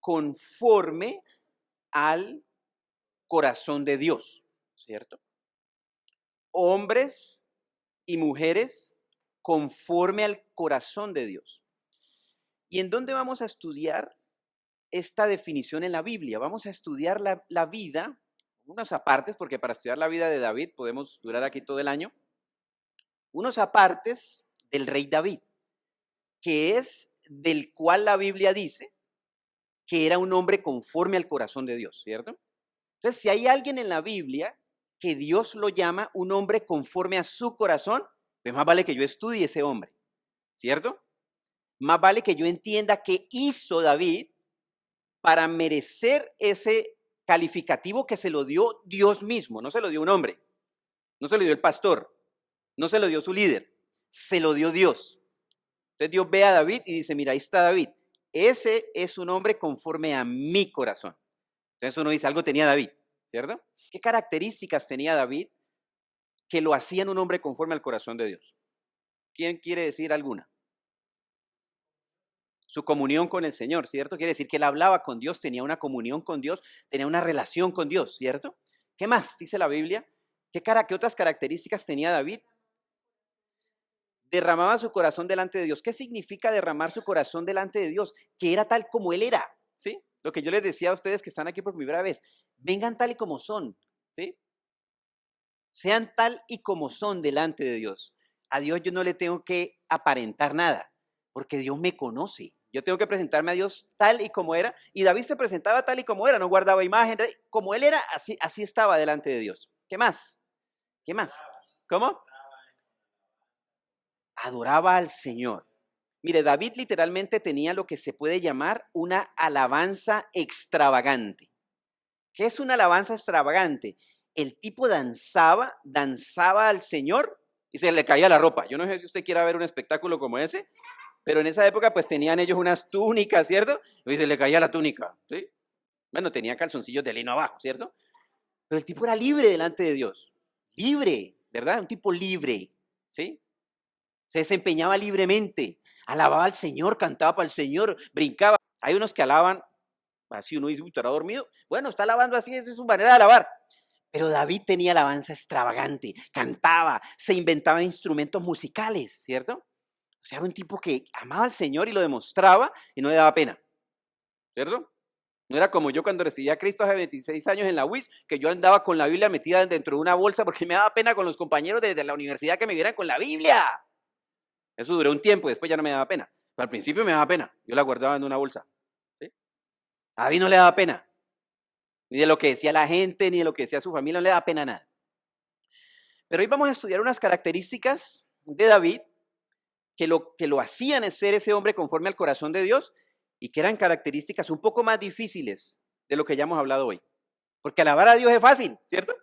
conforme al corazón de Dios, ¿cierto? Hombres y mujeres conforme al corazón de Dios. ¿Y en dónde vamos a estudiar esta definición en la Biblia? Vamos a estudiar la vida, unos apartes, porque para estudiar la vida de David podemos durar aquí todo el año, unos apartes del rey David, que es del cual la Biblia dice que era un hombre conforme al corazón de Dios, ¿cierto? Entonces, si hay alguien en la Biblia que Dios lo llama un hombre conforme a su corazón, pues más vale que yo estudie ese hombre, ¿cierto? Más vale que yo entienda qué hizo David para merecer ese calificativo que se lo dio Dios mismo, no se lo dio un hombre, no se lo dio el pastor, no se lo dio su líder, se lo dio Dios. Entonces Dios ve a David y dice, mira, ahí está David, ese es un hombre conforme a mi corazón. Entonces uno dice, algo tenía David, ¿cierto? ¿Qué características tenía David que lo hacían un hombre conforme al corazón de Dios? ¿Quién quiere decir alguna? Su comunión con el Señor, ¿cierto? Quiere decir que él hablaba con Dios, tenía una comunión con Dios, tenía una relación con Dios, ¿cierto? ¿Qué más dice la Biblia? ¿Qué otras características tenía David? Derramaba su corazón delante de Dios. ¿Qué significa derramar su corazón delante de Dios? Que era tal como él era, ¿sí? Lo que yo les decía a ustedes que están aquí por primera vez, vengan tal y como son, ¿sí? Sean tal y como son delante de Dios. A Dios yo no le tengo que aparentar nada, porque Dios me conoce. Yo tengo que presentarme a Dios tal y como era, y David se presentaba tal y como era, no guardaba imagen, como él era, así estaba delante de Dios. ¿Qué más? ¿Qué más? ¿Cómo? Adoraba al Señor. Mire, David literalmente tenía lo que se puede llamar una alabanza extravagante. ¿Qué es una alabanza extravagante? El tipo danzaba al Señor y se le caía la ropa. Yo no sé si usted quiera ver un espectáculo como ese, pero en esa época pues tenían ellos unas túnicas, ¿cierto? Y se le caía la túnica, ¿sí? Bueno, tenía calzoncillos de lino abajo, ¿cierto? Pero el tipo era libre delante de Dios. Libre, ¿verdad? Un tipo libre, ¿sí? Se desempeñaba libremente, alababa al Señor, cantaba para el Señor, brincaba. Hay unos que alaban, así uno dice, estará dormido. Bueno, está alabando así, esa es su manera de alabar. Pero David tenía alabanza extravagante, cantaba, se inventaba instrumentos musicales, ¿cierto? O sea, era un tipo que amaba al Señor y lo demostraba y no le daba pena, ¿cierto? No era como yo cuando recibí a Cristo hace 26 años en la UIS, que yo andaba con la Biblia metida dentro de una bolsa porque me daba pena con los compañeros de la universidad que me vieran con la Biblia. Eso duró un tiempo, después ya no me daba pena. Pero al principio me daba pena. Yo la guardaba en una bolsa. ¿Sí? A David no le daba pena. Ni de lo que decía la gente, ni de lo que decía su familia, no le daba pena nada. Pero hoy vamos a estudiar unas características de David que lo hacían ser ese hombre conforme al corazón de Dios y que eran características un poco más difíciles de lo que ya hemos hablado hoy. Porque alabar a Dios es fácil, ¿cierto?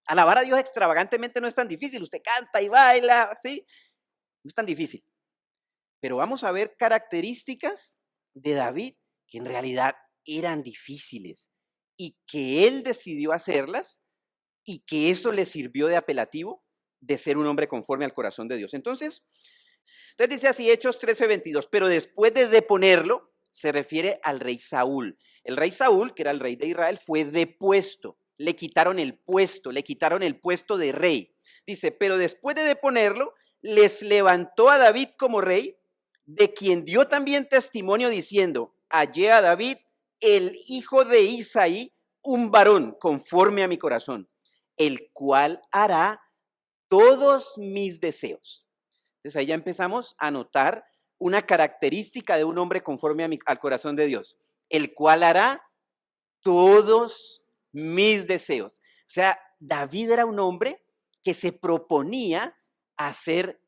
Alabar a Dios extravagantemente no es tan difícil. Usted canta y baila, ¿sí? No es tan difícil. Pero vamos a ver características de David que en realidad eran difíciles y que él decidió hacerlas y que eso le sirvió de apelativo de ser un hombre conforme al corazón de Dios. Entonces dice así Hechos 13:22, pero después de deponerlo, se refiere al rey Saúl. El rey Saúl, que era el rey de Israel, fue depuesto. Le quitaron el puesto de rey. Dice, pero después de deponerlo, les levantó a David como rey, de quien dio también testimonio diciendo, hallé a David, el hijo de Isaí, un varón conforme a mi corazón, el cual hará todos mis deseos. Entonces ahí ya empezamos a notar una característica de un hombre conforme al corazón de Dios, el cual hará todos mis deseos. O sea, David era un hombre que se proponía hacer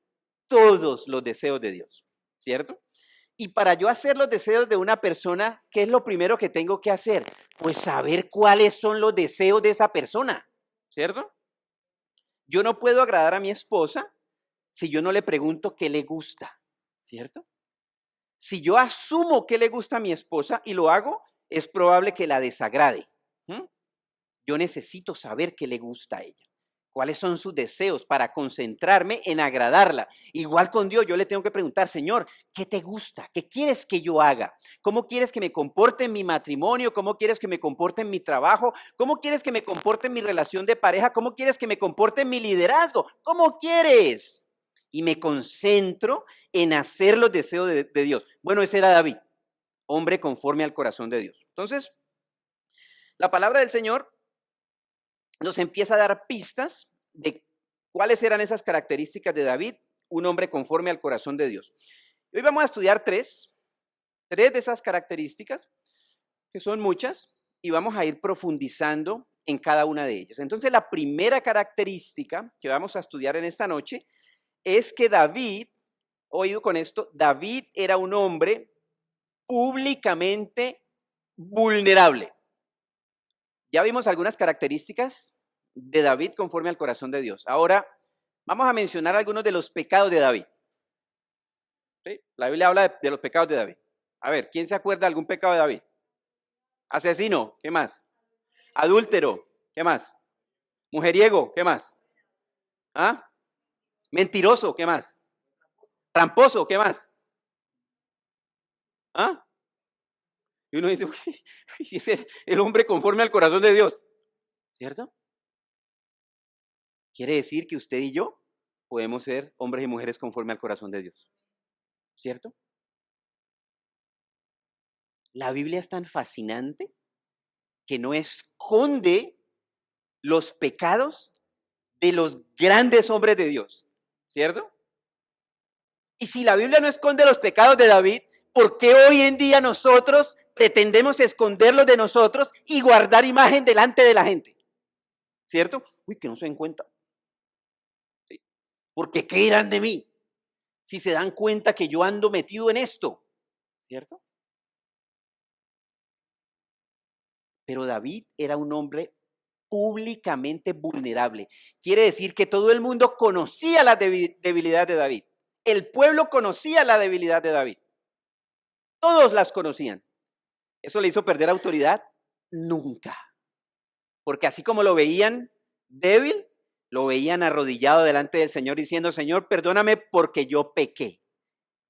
todos los deseos de Dios, ¿cierto? Y para yo hacer los deseos de una persona, ¿qué es lo primero que tengo que hacer? Pues saber cuáles son los deseos de esa persona, ¿cierto? Yo no puedo agradar a mi esposa si yo no le pregunto qué le gusta, ¿cierto? Si yo asumo qué le gusta a mi esposa y lo hago, es probable que la desagrade. Yo necesito saber qué le gusta a ella. ¿Cuáles son sus deseos para concentrarme en agradarla? Igual con Dios, yo le tengo que preguntar, Señor, ¿qué te gusta? ¿Qué quieres que yo haga? ¿Cómo quieres que me comporte en mi matrimonio? ¿Cómo quieres que me comporte en mi trabajo? ¿Cómo quieres que me comporte en mi relación de pareja? ¿Cómo quieres que me comporte en mi liderazgo? ¿Cómo quieres? Y me concentro en hacer los deseos de Dios. Bueno, ese era David, hombre conforme al corazón de Dios. Entonces, la palabra del Señor nos empieza a dar pistas de cuáles eran esas características de David, un hombre conforme al corazón de Dios. Hoy vamos a estudiar tres de esas características, que son muchas, y vamos a ir profundizando en cada una de ellas. Entonces, la primera característica que vamos a estudiar en esta noche es que David, oído con esto, David era un hombre públicamente vulnerable. Ya vimos algunas características de David conforme al corazón de Dios. Ahora vamos a mencionar algunos de los pecados de David. ¿Sí? La Biblia habla de los pecados de David. A ver, ¿quién se acuerda de algún pecado de David? Asesino, ¿qué más? Adúltero, ¿qué más? Mujeriego, ¿qué más? ¿Ah? Mentiroso, ¿qué más? Tramposo, ¿qué más? ¿Ah? Y uno dice, uy, ese es el hombre conforme al corazón de Dios, ¿cierto? Quiere decir que usted y yo podemos ser hombres y mujeres conforme al corazón de Dios, ¿cierto? La Biblia es tan fascinante que no esconde los pecados de los grandes hombres de Dios, ¿cierto? Y si la Biblia no esconde los pecados de David, ¿por qué hoy en día nosotros pretendemos esconderlos de nosotros y guardar imagen delante de la gente? ¿Cierto? Uy, que no se den cuenta. ¿Sí? Porque ¿qué dirán de mí si se dan cuenta que yo ando metido en esto? ¿Cierto? Pero David era un hombre públicamente vulnerable. Quiere decir que todo el mundo conocía la debilidad de David. El pueblo conocía la debilidad de David. Todos las conocían. ¿Eso le hizo perder autoridad? Nunca. Porque así como lo veían débil, lo veían arrodillado delante del Señor diciendo, Señor, perdóname porque yo pequé.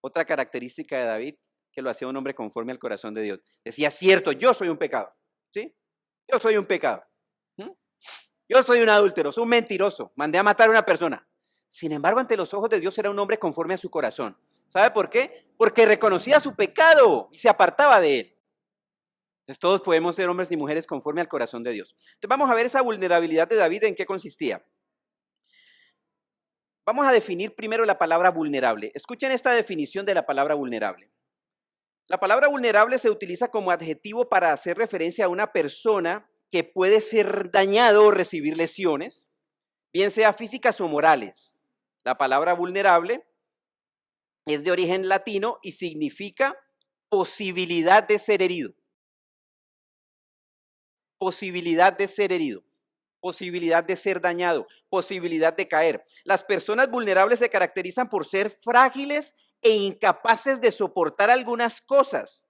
Otra característica de David que lo hacía un hombre conforme al corazón de Dios. Decía, cierto, yo soy un pecado. ¿Sí? Yo soy un pecado. Yo soy un adúltero, soy un mentiroso. Mandé a matar a una persona. Sin embargo, ante los ojos de Dios era un hombre conforme a su corazón. ¿Sabe por qué? Porque reconocía su pecado y se apartaba de él. Entonces todos podemos ser hombres y mujeres conforme al corazón de Dios. Entonces vamos a ver esa vulnerabilidad de David, ¿en qué consistía? Vamos a definir primero la palabra vulnerable. Escuchen esta definición de la palabra vulnerable. La palabra vulnerable se utiliza como adjetivo para hacer referencia a una persona que puede ser dañado o recibir lesiones, bien sea físicas o morales. La palabra vulnerable es de origen latino y significa posibilidad de ser herido. Posibilidad de ser herido, posibilidad de ser dañado, posibilidad de caer. Las personas vulnerables se caracterizan por ser frágiles e incapaces de soportar algunas cosas.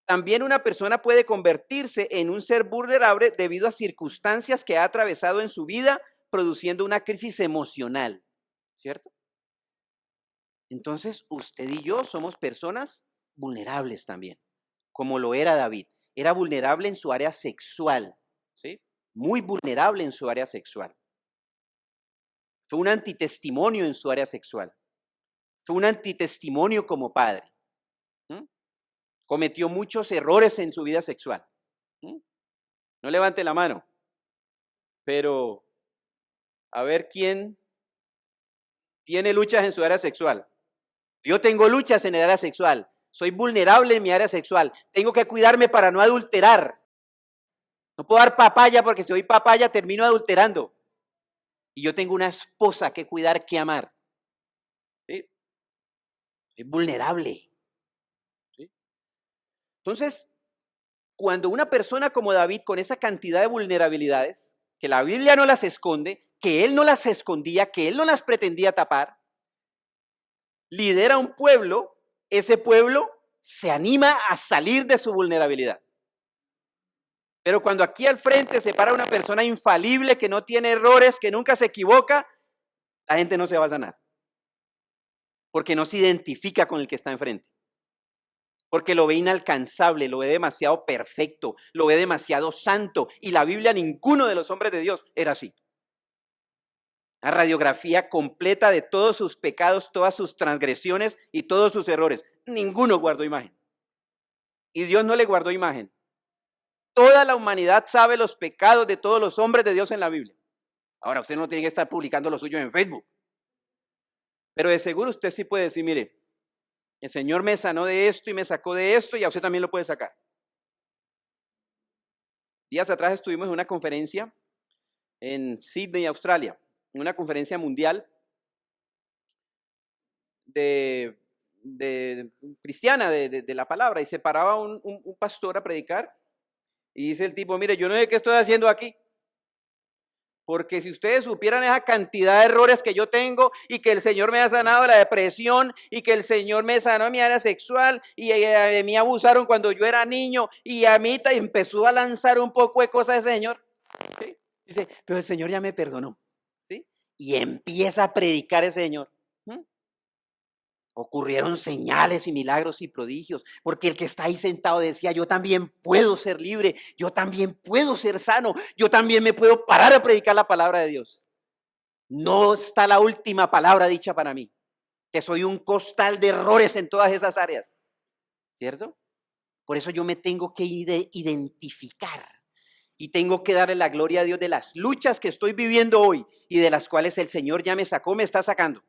También una persona puede convertirse en un ser vulnerable debido a circunstancias que ha atravesado en su vida, produciendo una crisis emocional, ¿cierto? Entonces, usted y yo somos personas vulnerables también, como lo era David. Era vulnerable en su área sexual, ¿sí? Muy vulnerable en su área sexual. Fue un antitestimonio en su área sexual. Fue un antitestimonio como padre. Cometió muchos errores en su vida sexual. No levante la mano, pero a ver quién tiene luchas en su área sexual. Yo tengo luchas en el área sexual. Soy vulnerable en mi área sexual. Tengo que cuidarme para no adulterar. No puedo dar papaya porque si doy papaya termino adulterando. Y yo tengo una esposa que cuidar, que amar. ¿Sí? Soy vulnerable. ¿Sí? Entonces, cuando una persona como David, con esa cantidad de vulnerabilidades, que la Biblia no las esconde, que él no las escondía, que él no las pretendía tapar, lidera un pueblo, ese pueblo se anima a salir de su vulnerabilidad. Pero cuando aquí al frente se para una persona infalible, que no tiene errores, que nunca se equivoca, la gente no se va a sanar. Porque no se identifica con el que está enfrente. Porque lo ve inalcanzable, lo ve demasiado perfecto, lo ve demasiado santo. Y la Biblia, ninguno de los hombres de Dios era así. Una radiografía completa de todos sus pecados, todas sus transgresiones y todos sus errores. Ninguno guardó imagen. Y Dios no le guardó imagen. Toda la humanidad sabe los pecados de todos los hombres de Dios en la Biblia. Ahora, usted no tiene que estar publicando lo suyo en Facebook. Pero de seguro usted sí puede decir, mire, el Señor me sanó de esto y me sacó de esto y a usted también lo puede sacar. Días atrás estuvimos en una conferencia en Sydney, Australia, una conferencia mundial de cristiana de la palabra, y se paraba un pastor a predicar y dice el tipo, mire, yo no sé qué estoy haciendo aquí, porque si ustedes supieran esa cantidad de errores que yo tengo y que el Señor me ha sanado de la depresión y que el Señor me sanó de mi área sexual y a mí abusaron cuando yo era niño y a mí empezó a lanzar un poco de cosas el Señor. ¿Sí? Dice, pero el Señor ya me perdonó. ¿Sí? Y empieza a predicar el Señor. Ocurrieron señales y milagros y prodigios, porque el que está ahí sentado decía, yo también puedo ser libre, yo también puedo ser sano, yo también me puedo parar a predicar la palabra de Dios. No está la última palabra dicha para mí, que soy un costal de errores en todas esas áreas, ¿cierto? Por eso yo me tengo que identificar y tengo que darle la gloria a Dios de las luchas que estoy viviendo hoy y de las cuales el Señor ya me sacó, me está sacando.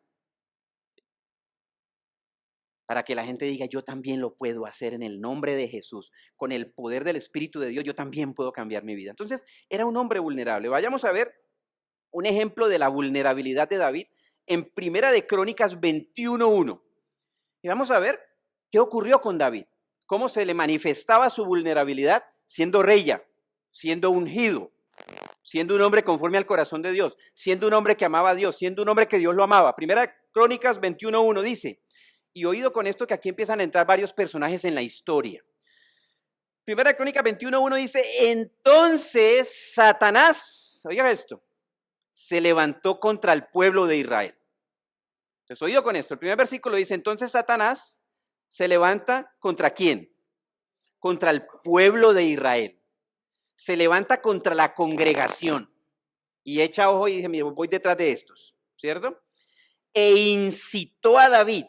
Para que la gente diga, yo también lo puedo hacer en el nombre de Jesús, con el poder del Espíritu de Dios, yo también puedo cambiar mi vida. Entonces, era un hombre vulnerable. Vayamos a ver un ejemplo de la vulnerabilidad de David en Primera de Crónicas 21:1. Y vamos a ver qué ocurrió con David, cómo se le manifestaba su vulnerabilidad siendo rey ya, siendo ungido, siendo un hombre conforme al corazón de Dios, siendo un hombre que amaba a Dios, siendo un hombre que Dios lo amaba. Primera de Crónicas 21:1 dice, y oído con esto que aquí empiezan a entrar varios personajes en la historia. Primera Crónica 21:1 dice, entonces Satanás, oiga esto, se levantó contra el pueblo de Israel. Entonces, oído con esto, el primer versículo dice, entonces Satanás se levanta ¿contra quién? Contra el pueblo de Israel. Se levanta contra la congregación. Y echa ojo y dice, mira, voy detrás de estos, ¿cierto? E incitó a David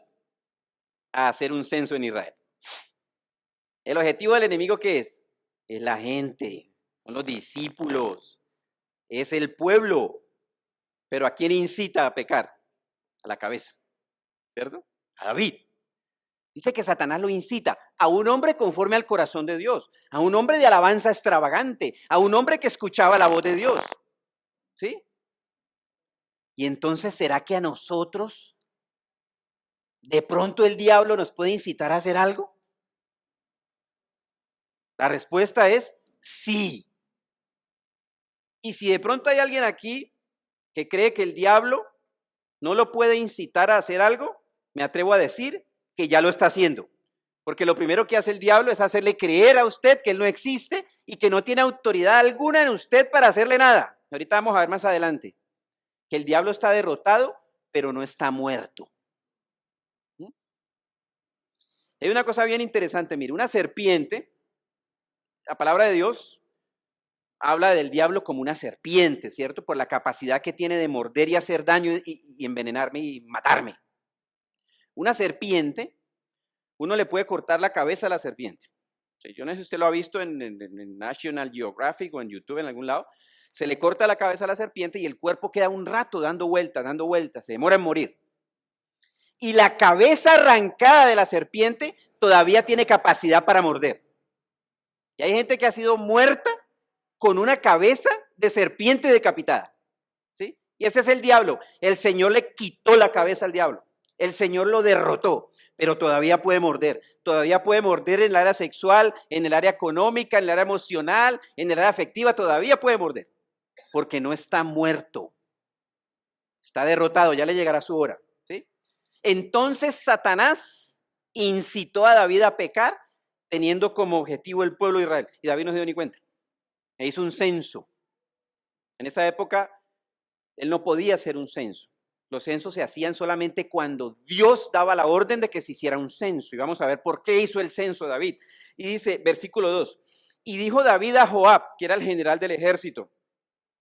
a hacer un censo en Israel. ¿El objetivo del enemigo qué es? Es la gente, son los discípulos, es el pueblo. Pero ¿a quién incita a pecar? A la cabeza, ¿cierto? A David. Dice que Satanás lo incita a un hombre conforme al corazón de Dios, a un hombre de alabanza extravagante, a un hombre que escuchaba la voz de Dios. ¿Sí? Y entonces, ¿será que a nosotros de pronto el diablo nos puede incitar a hacer algo? La respuesta es sí. Y si de pronto hay alguien aquí que cree que el diablo no lo puede incitar a hacer algo, me atrevo a decir que ya lo está haciendo. Porque lo primero que hace el diablo es hacerle creer a usted que él no existe y que no tiene autoridad alguna en usted para hacerle nada. Ahorita vamos a ver más adelante que el diablo está derrotado, pero no está muerto. Hay una cosa bien interesante, mire, una serpiente, la palabra de Dios habla del diablo como una serpiente, ¿cierto? Por la capacidad que tiene de morder y hacer daño y envenenarme y matarme. Una serpiente, uno le puede cortar la cabeza a la serpiente. Yo no sé si usted lo ha visto en National Geographic o en YouTube en algún lado. Se le corta la cabeza a la serpiente y el cuerpo queda un rato dando vueltas, se demora en morir. Y la cabeza arrancada de la serpiente todavía tiene capacidad para morder. Y hay gente que ha sido muerta con una cabeza de serpiente decapitada. ¿Sí? Y ese es el diablo. El Señor le quitó la cabeza al diablo. El Señor lo derrotó, pero todavía puede morder. Todavía puede morder en el área sexual, en el área económica, en el área emocional, en el área afectiva. Todavía puede morder, porque no está muerto. Está derrotado, ya le llegará su hora. ¿Sí? Entonces Satanás incitó a David a pecar, teniendo como objetivo el pueblo de Israel. Y David no se dio ni cuenta. e hizo un censo. En esa época, él no podía hacer un censo. Los censos se hacían solamente cuando Dios daba la orden de que se hiciera un censo. Y vamos a ver por qué hizo el censo David. Y dice, versículo 2, y dijo David a Joab, que era el general del ejército,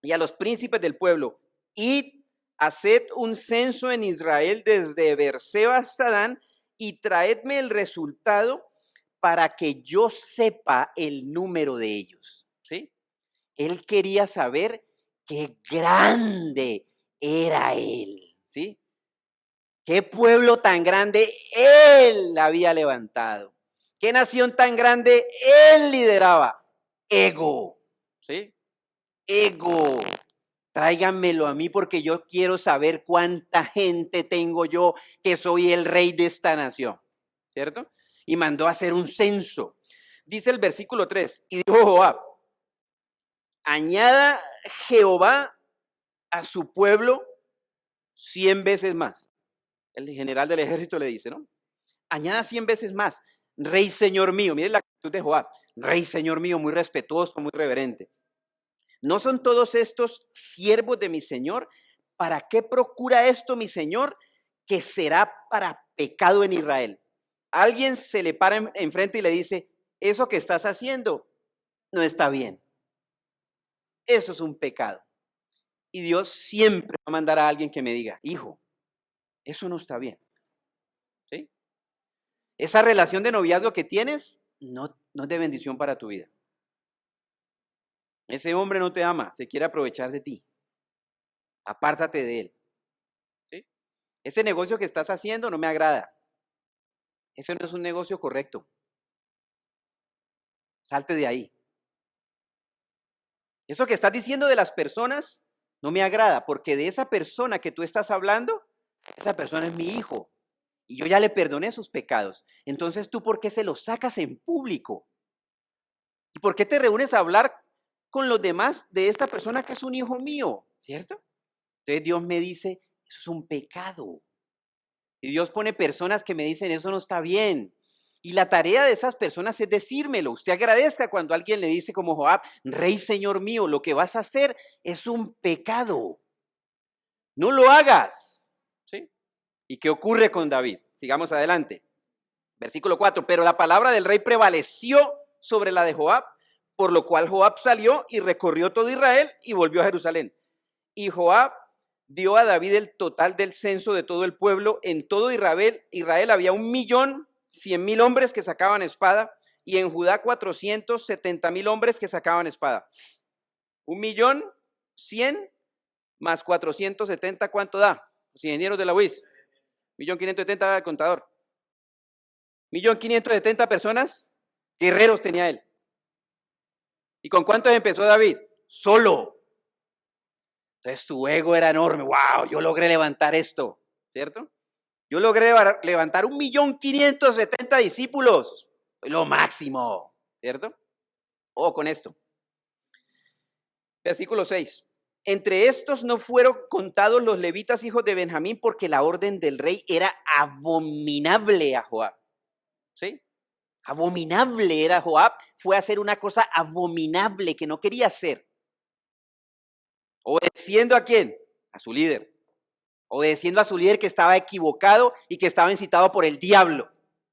y a los príncipes del pueblo, id, haced un censo en Israel desde Beerseba hasta Dan, y traedme el resultado para que yo sepa el número de ellos. ¿Sí? Él quería saber qué grande era él. ¿Sí? ¿Qué pueblo tan grande él había levantado? ¿Qué nación tan grande él lideraba? Ego. ¿Sí? Ego. Tráiganmelo a mí porque yo quiero saber cuánta gente tengo yo que soy el rey de esta nación. ¿Cierto? Y mandó a hacer un censo. Dice el versículo 3, y dijo Joab, añada Jehová a su pueblo 100 veces más. El general del ejército le dice, ¿no? Añada 100 veces más. Rey, señor mío. Miren la actitud de Joab. Rey, señor mío, muy respetuoso, muy reverente. ¿No son todos estos siervos de mi señor? ¿Para qué procura esto mi señor? Que será para pecado en Israel. Alguien se le para enfrente y le dice, eso que estás haciendo no está bien. Eso es un pecado. Y Dios siempre va a mandar a alguien que me diga, hijo, eso no está bien. ¿Sí? Esa relación de noviazgo que tienes no es de bendición para tu vida. Ese hombre no te ama, se quiere aprovechar de ti. Apártate de él. ¿Sí? Ese negocio que estás haciendo no me agrada. Ese no es un negocio correcto. Salte de ahí. Eso que estás diciendo de las personas no me agrada, porque de esa persona que tú estás hablando, esa persona es mi hijo. Y yo ya le perdoné sus pecados. Entonces, ¿tú por qué se los sacas en público? ¿Y por qué te reúnes a hablar con los demás de esta persona que es un hijo mío? ¿Cierto? Entonces Dios me dice, eso es un pecado. Y Dios pone personas que me dicen, eso no está bien. Y la tarea de esas personas es decírmelo. Usted agradezca cuando alguien le dice como Joab, Rey, Señor mío, lo que vas a hacer es un pecado. No lo hagas. ¿Sí? ¿Y qué ocurre con David? Sigamos adelante. Versículo 4, pero la palabra del rey prevaleció sobre la de Joab, por lo cual Joab salió y recorrió todo Israel y volvió a Jerusalén. Y Joab dio a David el total del censo de todo el pueblo. En todo Israel había 1.100.000 hombres que sacaban espada, y en Judá 470.000 hombres que sacaban espada. 1.100.000 más 470, ¿cuánto da? Los ingenieros de la UIS. 1.570 el contador. 1.570 personas, guerreros tenía él. ¿Y con cuántos empezó David? Solo. Entonces su ego era enorme. ¡Wow! Yo logré levantar esto, ¿cierto? Yo logré levantar 1.570 discípulos. Lo máximo, ¿cierto? Ojo con esto. Versículo 6. Entre estos no fueron contados los levitas hijos de Benjamín, porque la orden del rey era abominable a Joab. ¿Sí? Abominable era Joab. Fue a hacer una cosa abominable que no quería hacer. ¿Obedeciendo a quién? A su líder. Obedeciendo a su líder que estaba equivocado y que estaba incitado por el diablo.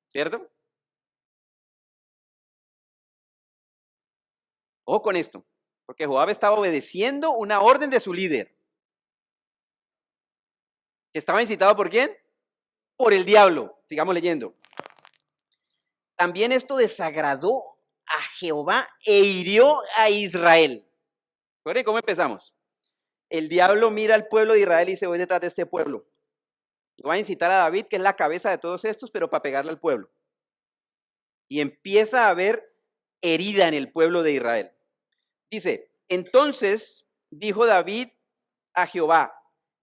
¿Cierto? Ojo con esto. Porque Joab estaba obedeciendo una orden de su líder. ¿Que estaba incitado por quién? Por el diablo. Sigamos leyendo. También esto desagradó a Jehová e hirió a Israel. ¿Recuerden cómo empezamos? El diablo mira al pueblo de Israel y dice, voy detrás de este pueblo. Y va a incitar a David, que es la cabeza de todos estos, pero para pegarle al pueblo. Y empieza a haber herida en el pueblo de Israel. Dice, entonces dijo David a Jehová,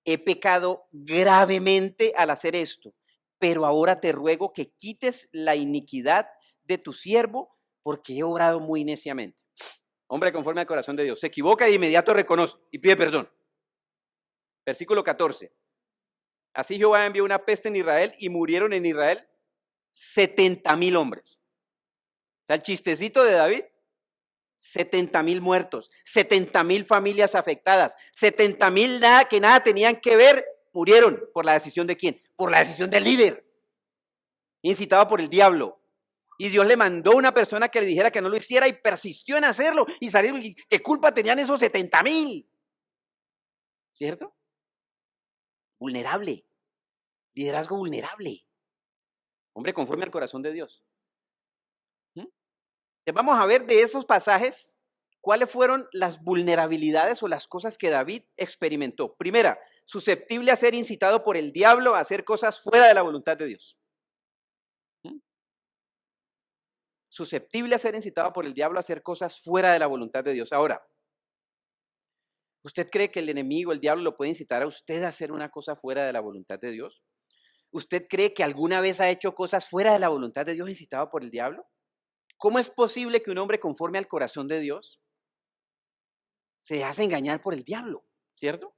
he pecado gravemente al hacer esto, pero ahora te ruego que quites la iniquidad de tu siervo, porque he obrado muy neciamente. Hombre conforme al corazón de Dios. Se equivoca y de inmediato reconoce y pide perdón. Versículo 14. Así Jehová envió una peste en Israel y murieron en Israel 70.000 hombres. O sea, el chistecito de David 70,000 muertos, 70,000 familias afectadas, 70,000 que nada tenían que ver, murieron. ¿Por la decisión de quién? Por la decisión del líder, incitado por el diablo. Y Dios le mandó una persona que le dijera que no lo hiciera y persistió en hacerlo y salieron. ¿Y qué culpa tenían esos 70,000? ¿Cierto? Vulnerable. Liderazgo vulnerable. Hombre, conforme al corazón de Dios. Vamos a ver de esos pasajes cuáles fueron las vulnerabilidades o las cosas que David experimentó. Primera, susceptible a ser incitado por el diablo a hacer cosas fuera de la voluntad de Dios. Susceptible a ser incitado por el diablo a hacer cosas fuera de la voluntad de Dios. Ahora, ¿usted cree que el enemigo, el diablo, lo puede incitar a usted a hacer una cosa fuera de la voluntad de Dios? ¿Usted cree que alguna vez ha hecho cosas fuera de la voluntad de Dios incitado por el diablo? ¿Cómo es posible que un hombre conforme al corazón de Dios se hace engañar por el diablo? ¿Cierto?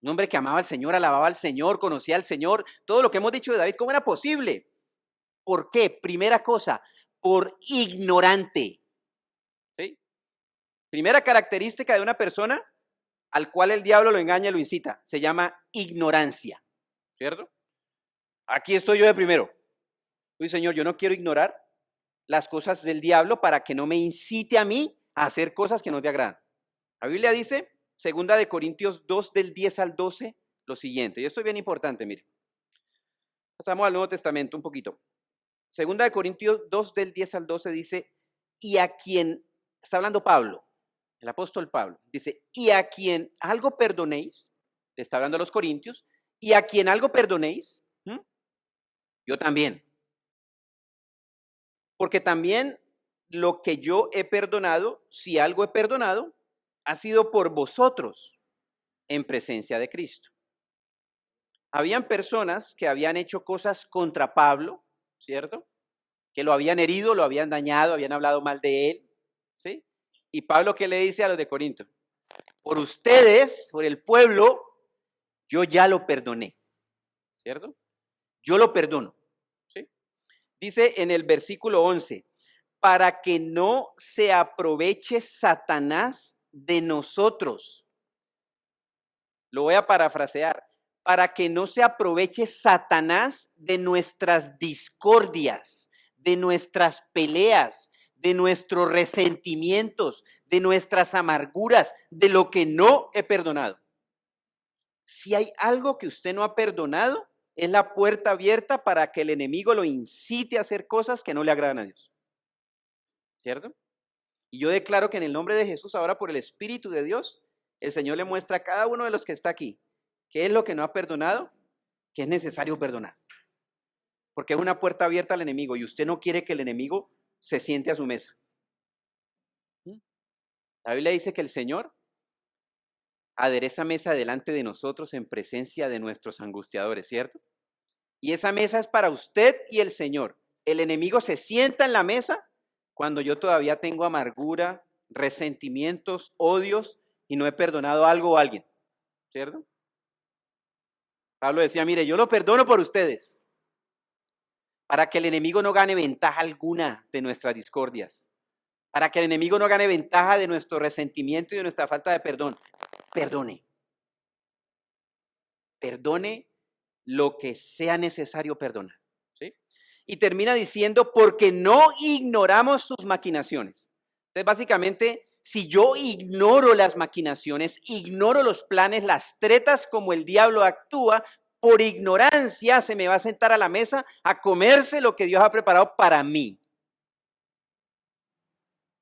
Un hombre que amaba al Señor, alababa al Señor, conocía al Señor, todo lo que hemos dicho de David, ¿cómo era posible? ¿Por qué? Primera cosa, por ignorante. ¿Sí? Primera característica de una persona al cual el diablo lo engaña y lo incita, se llama ignorancia. ¿Cierto? Aquí estoy yo de primero. Uy, Señor, yo no quiero ignorar las cosas del diablo para que no me incite a mí a hacer cosas que no te agradan. La Biblia dice, 2 Corintios 2 del 10 al 12, lo siguiente. Y esto es bien importante, mire. Pasamos al Nuevo Testamento un poquito. 2 Corintios 2 del 10 al 12 dice, y a quien, está hablando Pablo, el apóstol Pablo, dice, y a quien algo perdonéis, le está hablando a los corintios, y a quien algo perdonéis, yo también. Porque también lo que yo he perdonado, si algo he perdonado, ha sido por vosotros en presencia de Cristo. Habían personas que habían hecho cosas contra Pablo, ¿cierto? Que lo habían herido, lo habían dañado, habían hablado mal de él, ¿sí? Y Pablo, ¿qué le dice a los de Corinto? Por ustedes, por el pueblo, yo ya lo perdoné, ¿cierto? Yo lo perdono, ¿sí? Dice en el versículo 11, para que no se aproveche Satanás de nosotros. Lo voy a parafrasear. Para que no se aproveche Satanás de nuestras discordias, de nuestras peleas, de nuestros resentimientos, de nuestras amarguras, de lo que no he perdonado. Si hay algo que usted no ha perdonado, es la puerta abierta para que el enemigo lo incite a hacer cosas que no le agradan a Dios. ¿Cierto? Y yo declaro que en el nombre de Jesús, ahora por el Espíritu de Dios, el Señor le muestra a cada uno de los que está aquí qué es lo que no ha perdonado, que es necesario perdonar. Porque es una puerta abierta al enemigo y usted no quiere que el enemigo se siente a su mesa. La Biblia dice que el Señor adereza mesa delante de nosotros en presencia de nuestros angustiadores, ¿cierto? Y esa mesa es para usted y el Señor. El enemigo se sienta en la mesa cuando yo todavía tengo amargura, resentimientos, odios y no he perdonado algo o a alguien, ¿cierto? Pablo decía, mire, yo lo perdono por ustedes, para que el enemigo no gane ventaja alguna de nuestras discordias, para que el enemigo no gane ventaja de nuestro resentimiento y de nuestra falta de perdón. Perdone. Perdone lo que sea necesario perdonar. ¿Sí? Y termina diciendo, porque no ignoramos sus maquinaciones. Entonces, básicamente, si yo ignoro las maquinaciones, ignoro los planes, las tretas como el diablo actúa, por ignorancia se me va a sentar a la mesa a comerse lo que Dios ha preparado para mí.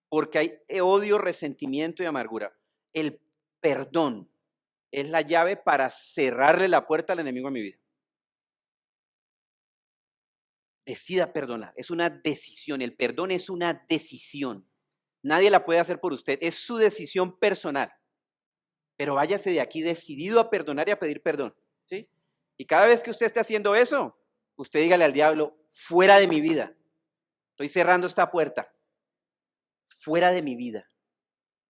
Porque hay odio, resentimiento y amargura. El perdón es la llave para cerrarle la puerta al enemigo en mi vida. Decida perdonar, es una decisión, el perdón es una decisión. Nadie la puede hacer por usted, es su decisión personal. Pero váyase de aquí decidido a perdonar y a pedir perdón, ¿sí? Y cada vez que usted esté haciendo eso, usted dígale al diablo, fuera de mi vida. Estoy cerrando esta puerta. Fuera de mi vida,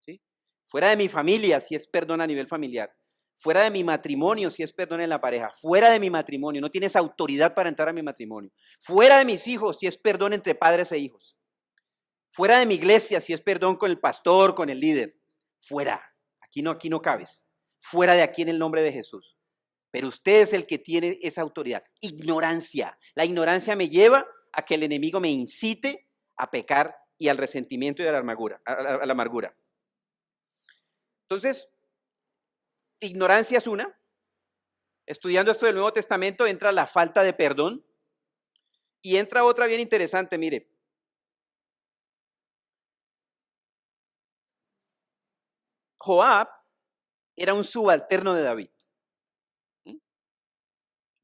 ¿sí? Fuera de mi familia, si es perdón a nivel familiar. Fuera de mi matrimonio, si es perdón en la pareja. Fuera de mi matrimonio, no tienes autoridad para entrar a mi matrimonio. Fuera de mis hijos, si es perdón entre padres e hijos. Fuera de mi iglesia, si es perdón con el pastor, con el líder. Fuera. Aquí no cabes. Fuera de aquí en el nombre de Jesús. Pero usted es el que tiene esa autoridad. Ignorancia. La ignorancia me lleva a que el enemigo me incite a pecar y al resentimiento y a la amargura. Entonces, ignorancia es una. Estudiando esto del Nuevo Testamento entra la falta de perdón y entra otra bien interesante, mire. Joab era un subalterno de David.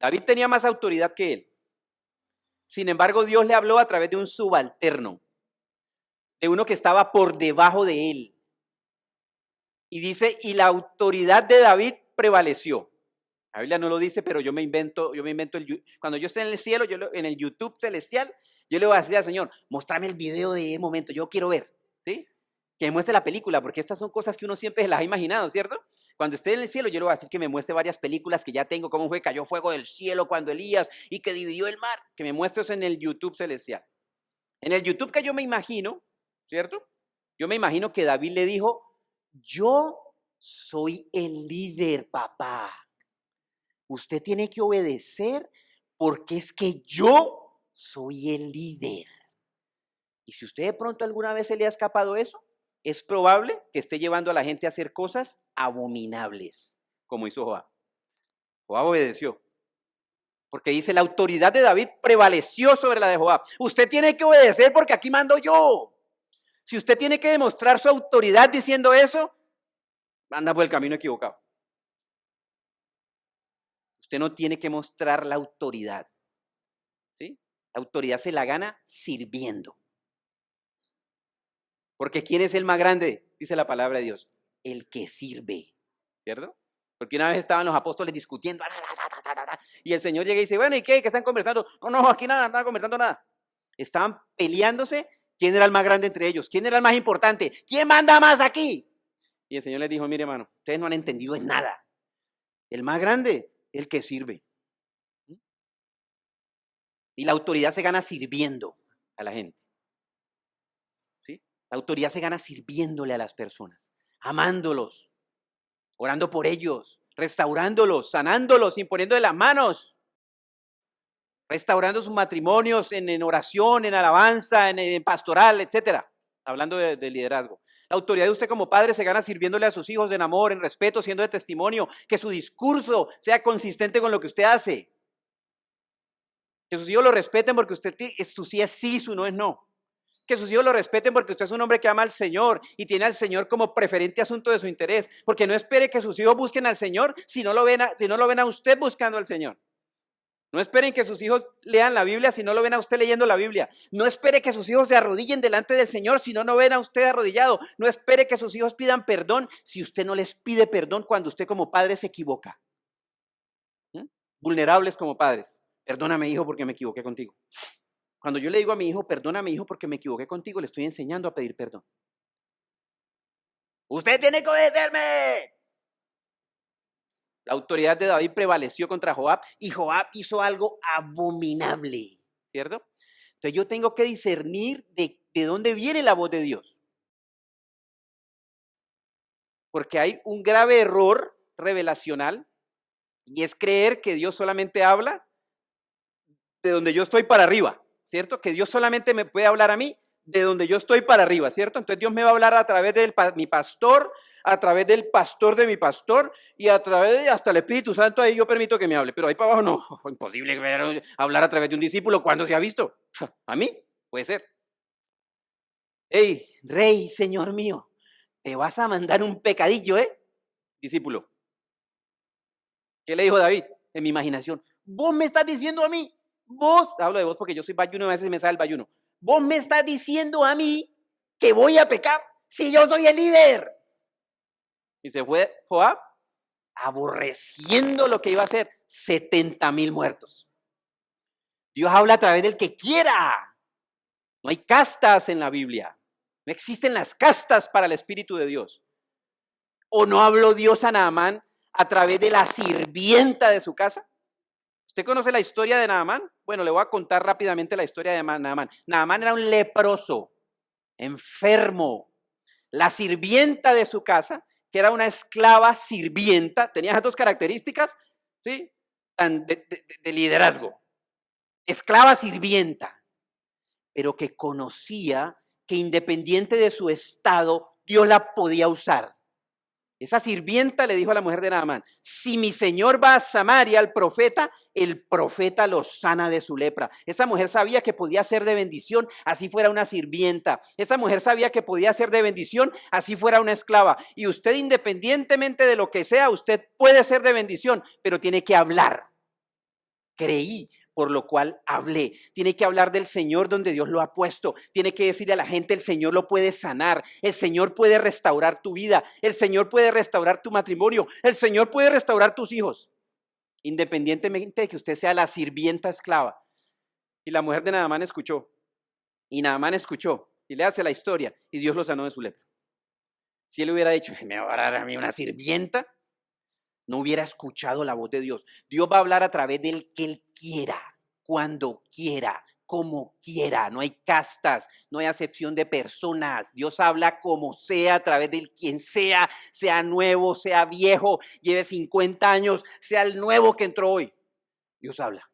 David tenía más autoridad que él. Sin embargo, Dios le habló a través de un subalterno, de uno que estaba por debajo de él. Y dice, y la autoridad de David prevaleció. La Biblia no lo dice, pero yo me invento cuando yo esté en el cielo, en el YouTube celestial, yo le voy a decir al Señor, mostrame el video de momento, yo quiero ver, ¿sí? Que me muestre la película, porque estas son cosas que uno siempre las ha imaginado, ¿cierto? Cuando esté en el cielo, yo le voy a decir que me muestre varias películas que ya tengo, cómo fue, cayó fuego del cielo cuando Elías y que dividió el mar, que me muestre eso en el YouTube celestial. En el YouTube que yo me imagino, ¿cierto? Yo me imagino que David le dijo, yo soy el líder, papá. Usted tiene que obedecer porque es que yo soy el líder. Y si usted de pronto alguna vez se le ha escapado eso, es probable que esté llevando a la gente a hacer cosas abominables, como hizo Joab. Joab obedeció. Porque dice, la autoridad de David prevaleció sobre la de Joab. Usted tiene que obedecer porque aquí mando yo. Si usted tiene que demostrar su autoridad diciendo eso, anda por el camino equivocado. Usted no tiene que mostrar la autoridad, ¿sí? La autoridad se la gana sirviendo. Porque ¿quién es el más grande? Dice la palabra de Dios. El que sirve, ¿cierto? Porque una vez estaban los apóstoles discutiendo y el Señor llega y dice, bueno, ¿y qué? ¿Qué están conversando? No, aquí nada conversando nada. Estaban peleándose quién era el más grande entre ellos, quién era el más importante, quién manda más aquí. Y el Señor les dijo, mire hermano, ustedes no han entendido en nada. El más grande, el que sirve. Y la autoridad se gana sirviendo a la gente. ¿Sí? La autoridad se gana sirviéndole a las personas, amándolos, orando por ellos, restaurándolos, sanándolos, imponiéndole las manos, restaurando sus matrimonios en oración, en alabanza, en pastoral, etcétera. Hablando de liderazgo. La autoridad de usted como padre se gana sirviéndole a sus hijos en amor, en respeto, siendo de testimonio, que su discurso sea consistente con lo que usted hace. Que sus hijos lo respeten porque su sí es sí, su no es no. Que sus hijos lo respeten porque usted es un hombre que ama al Señor y tiene al Señor como preferente asunto de su interés. Porque no espere que sus hijos busquen al Señor si no lo ven a usted buscando al Señor. No esperen que sus hijos lean la Biblia si no lo ven a usted leyendo la Biblia. No espere que sus hijos se arrodillen delante del Señor si no ven a usted arrodillado. No espere que sus hijos pidan perdón si usted no les pide perdón cuando usted como padre se equivoca. Vulnerables como padres. Perdóname, hijo, porque me equivoqué contigo. Cuando yo le digo a mi hijo, perdóname, hijo, porque me equivoqué contigo, le estoy enseñando a pedir perdón. Usted tiene que obedecerme. La autoridad de David prevaleció contra Joab y Joab hizo algo abominable, ¿cierto? Entonces yo tengo que discernir de dónde viene la voz de Dios. Porque hay un grave error revelacional y es creer que Dios solamente habla de donde yo estoy para arriba, ¿cierto? Que Dios solamente me puede hablar a mí de donde yo estoy para arriba, ¿cierto? Entonces Dios me va a hablar a través de mi pastor, a través del pastor de mi pastor y a través de hasta el Espíritu Santo, ahí yo permito que me hable, pero ahí para abajo no, imposible hablar a través de un discípulo. ¿Cuándo se ha visto? A mí, puede ser. Hey, rey, señor mío, te vas a mandar un pecadillo, discípulo. ¿Qué le dijo David? En mi imaginación, vos me estás diciendo a mí, hablo de vos porque yo soy bayuno, a veces me sale el bayuno. Vos me estás diciendo a mí que voy a pecar si yo soy el líder. Y se fue Joab aborreciendo lo que iba a hacer, 70,000 muertos. Dios habla a través del que quiera. No hay castas en la Biblia. No existen las castas para el Espíritu de Dios. ¿O no habló Dios a Naamán a través de la sirvienta de su casa? ¿Usted conoce la historia de Naamán? Bueno, le voy a contar rápidamente la historia de Naamán. Naamán era un leproso enfermo. La sirvienta de su casa, que era una esclava sirvienta, tenía esas dos características, ¿sí? De liderazgo. Esclava sirvienta, pero que conocía que independiente de su estado, Dios la podía usar. Esa sirvienta le dijo a la mujer de Naamán, si mi señor va a Samaria, el profeta lo sana de su lepra. Esa mujer sabía que podía ser de bendición, así fuera una sirvienta. Esa mujer sabía que podía ser de bendición, así fuera una esclava. Y usted, independientemente de lo que sea, usted puede ser de bendición, pero tiene que hablar. Creí, por lo cual hablé. Tiene que hablar del Señor donde Dios lo ha puesto. Tiene que decirle a la gente, el Señor lo puede sanar. El Señor puede restaurar tu vida. El Señor puede restaurar tu matrimonio. El Señor puede restaurar tus hijos. Independientemente de que usted sea la sirvienta esclava. Y la mujer de Naamán escuchó. Y Naamán escuchó. Y le hace la historia. Y Dios lo sanó de su lepra. Si él hubiera dicho, ¿me va a dar a mí una sirvienta? No hubiera escuchado la voz de Dios. Dios va a hablar a través del que Él quiera, cuando quiera, como quiera. No hay castas, no hay acepción de personas. Dios habla como sea, a través de quien sea, sea nuevo, sea viejo, lleve 50 años, sea el nuevo que entró hoy. Dios habla.